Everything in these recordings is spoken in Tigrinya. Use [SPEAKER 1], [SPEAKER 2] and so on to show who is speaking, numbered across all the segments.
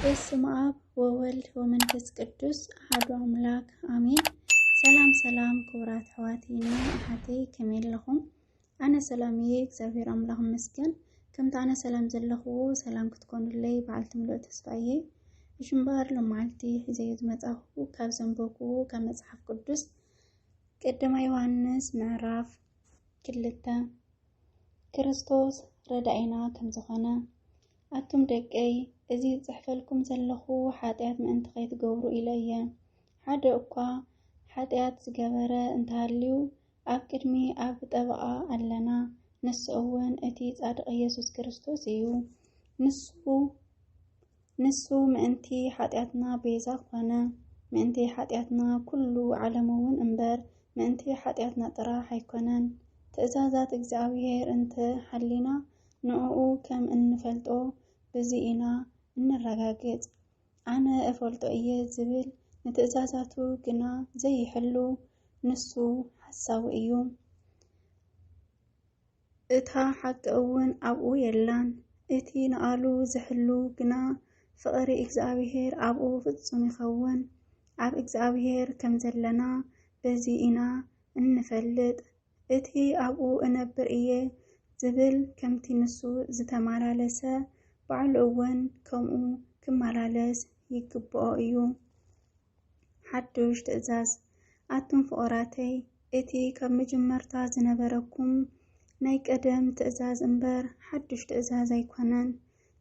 [SPEAKER 1] በስመ አብ ወወልድ ወመንፈስ ቅዱስ አሐዱ አምላክ አሜን። ሰላም ክቡራት አሕዋቲና ኣሓተይ ከመይ ኣለኹም? ኣነ ሰላምየ እግዚአብሔር ኣምላኽ ይመስገን። ከምቲ ኣነ ሰላም ዘለኽዎ ሰላም ክትኮኑለይ በዓልቲ ምሉእ ተስፋየ። እሽምባር ለማዓልቲ ሒዘዮ ዝመጻኹ ካብ ዘንበብክዎ ካብ መጽሓፍ ቅዱስ ቀዳማይ ዮሐንስ ምዕራፍ 2 ክርስቶስ ረዳኢና ከም ዝኾነ ኣቱም ደቀይ እዚ ጽሕፈልኩም ዘለኹ ኃጢአት ምእንቲ ከይትገብሩ ኢለየ ሓደ እኳ ኃጢአት ዝገበረ እንተሃልዩ ኣብ ቅድሚ ኣብ ጠበቓ ኣለና ንሱ እውን እቲ ጻድቕ ኢየሱስ ክርስቶስ እዩ። ንሱ ምእንቲ ኃጢአትና ቤዛ ኮነ። ምእንቲ ኃጢአትና ኩሉ ዓለም እውን እምበር ምእንቲ ኃጢአትና ጥራሕ ኣይኮነን። ትእዛዛት እግዚአብሔር እንተ ሓሊና ንዕኡ ከም እንፈልጦ በዚ ኢና እንረጋገጽ። ኣነ እፈልጦ እየ ዝብል ንትእዛዛቱ ግና ዘይሕሉ ንሱ ሓሳቡ እዩ። እታ ሓቂ እውን ኣብኡ የላን። እቲ ንቓሉ ዝሕሉ ግና ፍቕሪ እግዚአብሔር ኣብኡ ፍጹም ይኸውን። ኣብ እግዚአብሔር ከም ዘለና በዚ ኢና እንፈልጥ። እቲ ኣብኡ እነብር እየ ዝብል ከምቲ ንሱ ዝተመላለሰ ባዕሉ እውን ከምኡ ክመላለስ ይግብኦ እዩ። ሓድሽ ትእዛዝ ኣቱም ፍቑራተይ እቲ ካብ መጀመርታ ዝነበረኩም ናይ ቀደም ትእዛዝ እምበር ሓድሽ ትእዛዝ ኣይኮነን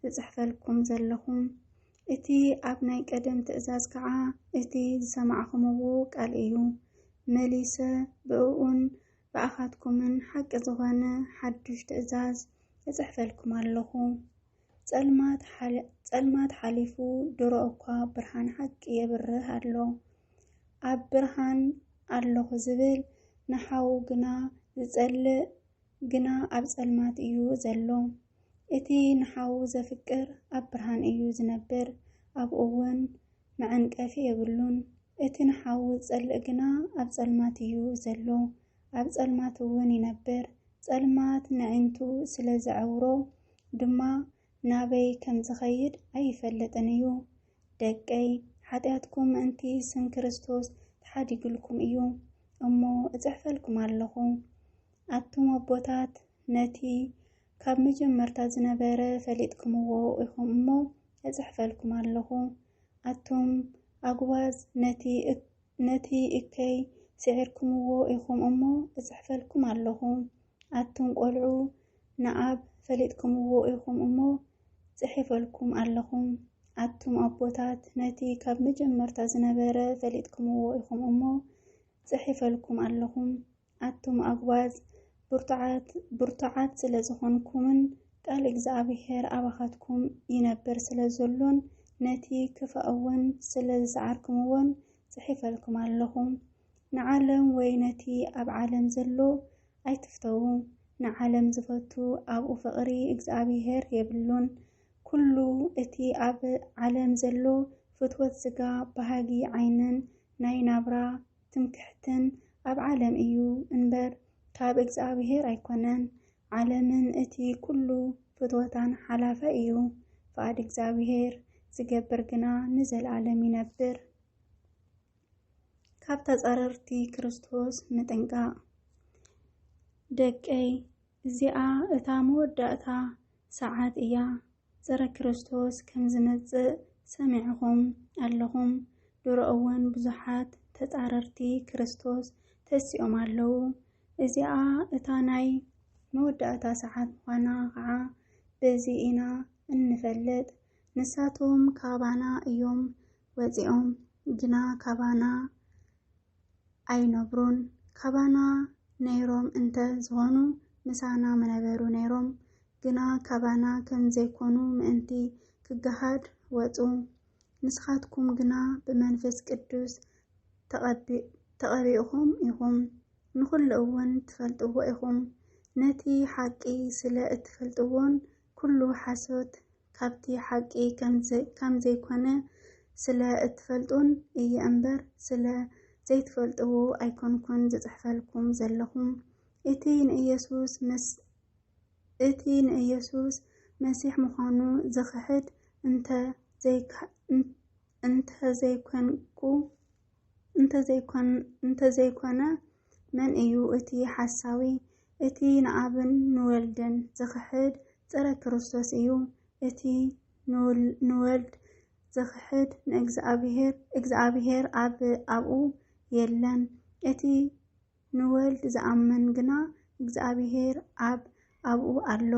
[SPEAKER 1] ዝጽሕፈልኩም ዘለኹም። እቲ ኣብ ናይ ቀደም ትእዛዝ ከዓ እቲ ዝሰማዕኹምዎ ቃል እዩ። መሊሰ ብእኡን ብኣኻትኩምን ሓቂ ዝኾነ ሓድሽ ትእዛዝ ዝጽሕፈልኩም ኣለኹ። ጸልማት ሓሊፉ ድሮ እኳ ብርሃን ሓቂ የብርህ ኣሎ። ኣብ ብርሃን ኣለኹ ዝብል ንሓው ግና ዝጸልእ ግና ኣብ ጸልማት እዩ ዘሎ። እቲ ንሓው ዘፍቅር ኣብ ብርሃን እዩ ዝነብር፣ ኣብኡ እውን መዐንቀፊ የብሉን። እቲ ንሓው ዝጸልእ ግና ኣብ ጸልማት እዩ ዘሎ፣ ኣብ ጸልማት እውን ይነብር። ጸልማት ንዕንቱ ስለ ዘዕውሮ ድማ ናበይ ከም ዝኸይድ ኣይፈልጥን እዩ። ደቀይ ኃጢአትኩም ምእንቲ ስም ክርስቶስ ተሓዲግልኩም እዩ እሞ እጽሕፈልኩም ኣለኹ። ኣቱም ኣቦታት ነቲ ካብ መጀመርታ ዝነበረ ፈሊጥኩምዎ ኢኹም እሞ እጽሕፈልኩም ኣለኹ። ኣቱም ኣግባዝ ነቲ እከይ ስዒርኩምዎ ኢኹም እሞ እጽሕፈልኩም ኣለኹ። ኣቱም ቆልዑ ንኣብ ፈሊጥኩምዎ ኢኹም እሞ ጽሒፈልኩም ኣለኹ። ኣቱም ኣቦታት ነቲ ካብ መጀመርታ ዝነበረ ፈሊጥኩምዎ ኢኹም እሞ ጽሒፈልኩም ኣለኹ። ኣቱም ኣግባዝ ብርቱዓት ስለ ዝኾንኩምን ቃል እግዚአብሔር ኣባኻትኩም ይነብር ስለ ዘሎን ነቲ ክፍእውን ስለ ዝሰዓርኩምዎን ጽሒፈልኩም ኣለኹ። ንዓለም ወይ ነቲ ኣብ ዓለም ዘሎ ኣይትፍተዉ። ንዓለም ዝፈቱ ኣብኡ ፍቕሪ እግዚአብሔር የብሉን። ኩሉ እቲ ኣብ ዓለም ዘሎ ፍትወት ሥጋ ባህጊ ዓይንን ናይ ናብራ ትምክሕትን ኣብ ዓለም እዩ እምበር ካብ እግዚአብሔር ኣይኮነን። ዓለምን እቲ ኩሉ ፍትወታን ሓላፈ እዩ። ፍቃድ እግዚአብሔር ዝገብር ግና ንዘለዓለም ይነብር። ካብ ተጻረርቲ ክርስቶስ ምጥንቃቕ ደቀይ እዚኣ እታ መወዳእታ ሰዓት እያ። ፀረ ክርስቶስ ከም ዝመጽእ ሰሚዕኹም ኣለኹም። ድሮ እውን ብዙሓት ተጻረርቲ ክርስቶስ ተሲኦም ኣለዉ። እዚኣ እታ ናይ መወዳእታ ሰዓት ምዃና ከዓ በዚ ኢና እንፈልጥ። ንሳቶም ካባና እዮም ወፂኦም ግና ካባና ኣይነብሩን። ካባና ነይሮም እንተ ዝኾኑ ምሳና መነበሩ ነይሮም ግና ካባና ከም ዘይኮኑ ምእንቲ ክገሃድ ወፁ። ንስኻትኩም ግና ብመንፈስ ቅዱስ ተቐቢእኹም ኢኹም፣ ንኹሉ እውን ትፈልጥዎ ኢኹም። ነቲ ሓቂ ስለ እትፈልጥዎን ኩሉ ሓሶት ካብቲ ሓቂ ከም ዘይኮነ ስለ እትፈልጡን እየ እምበር ስለ ዘይትፈልጥዎ ኣይኮንኩን ዝጽሕፈልኩም ዘለኹም። እቲ ንኢየሱስ መሲሕ ምዃኑ ዝኽሕድ እንተ እንተዘይኮነ መን እዩ እቲ ሓሳዊ እቲ ንአብን ንወልድን ዝኽሕድ ፀረ ክርስቶስ እዩ። እቲ ንወልድ ዝኽሕድ ንእግዚአብሔር ኣብኡ የለን። እቲ ንወልድ ዝኣምን ግና እግዚአብሔር ኣብኡ ኣሎ።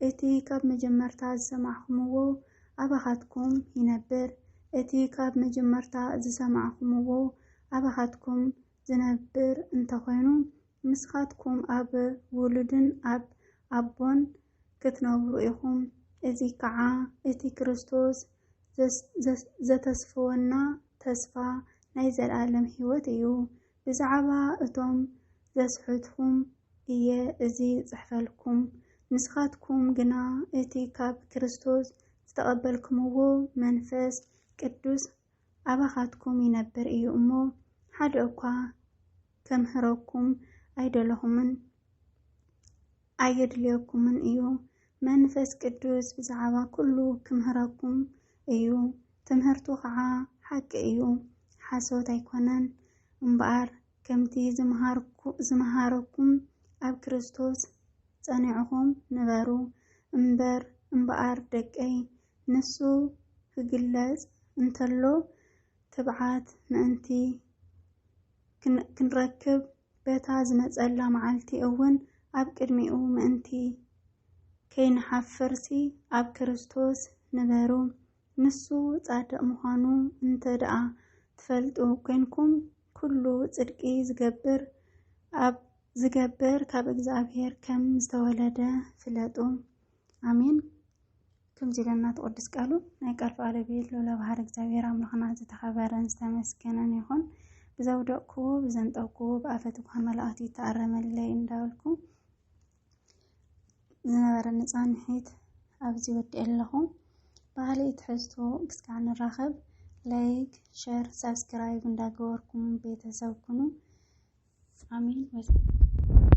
[SPEAKER 1] እቲ ካብ መጀመርታ ዝሰማዕኹምዎ ኣባኻትኩም ይነብር። እቲ ካብ መጀመርታ ዝሰማዕኹምዎ ኣባኻትኩም ዝነብር እንተኾይኑ ንስኻትኩም ኣብ ውሉድን ኣብ ኣቦን ክትነብሩ ኢኹም። እዚ ከዓ እቲ ክርስቶስ ዘተስፈወና ተስፋ ናይ ዘለኣለም ሕይወት እዩ። ብዛዕባ እቶም ዘስሕትኩም እየ እዚ ጽሕፈልኩም። ንስኻትኩም ግና እቲ ካብ ክርስቶስ ዝተቐበልኩምዎ መንፈስ ቅዱስ ኣባኻትኩም ይነብር እዩ እሞ ሓደ እኳ ከምህረኩም ኣይደለኹምን ኣየድልየኩምን እዩ። መንፈስ ቅዱስ ብዛዕባ ኩሉ ክምህረኩም እዩ። ትምህርቱ ከዓ ሓቂ እዩ፣ ሓሶት ኣይኮነን እምበኣር ከምቲ ዝመሃረኩም ኣብ ክርስቶስ ጸኒዕኹም ንበሩ እምበኣር ደቀይ ንሱ ክግለጽ እንተሎ ትብዓት ምእንቲ ክንረክብ በታ ዝመጸላ መዓልቲ እውን ኣብ ቅድሚኡ ምእንቲ ከይንሓፍርሲ ኣብ ክርስቶስ ንበሩ። ንሱ ጻድቕ ምዃኑ እንተ ደኣ ትፈልጡ ኮንኩም ኩሉ ጽድቂ ዝገብር ካብ እግዚአብሔር ከም ዝተወለደ ፍለጡ። አሜን። ከምዚ ኢለና ተቅድስ ቃሉ ናይ ቃል ባለቤት ሎለ ባህር እግዚአብሔር አምላኽና ዝተኸበረን ዝተመስገነን ይኹን። ብዘውደቅኩ ብዘንጠብኩ ብኣፈት እኳን መላእክቲ ተኣረመለይ እንዳበልኩ ዝነበረ ነፃንሒት ኣብዚ ወዲእ ኣለኹ። ባህሊ ትሕዝቶ ክስካዕ ንራኸብ ላይክ ሸር ሳብስክራይብ እንዳገበርኩም ቤተሰብ ኩኑ። አሜን።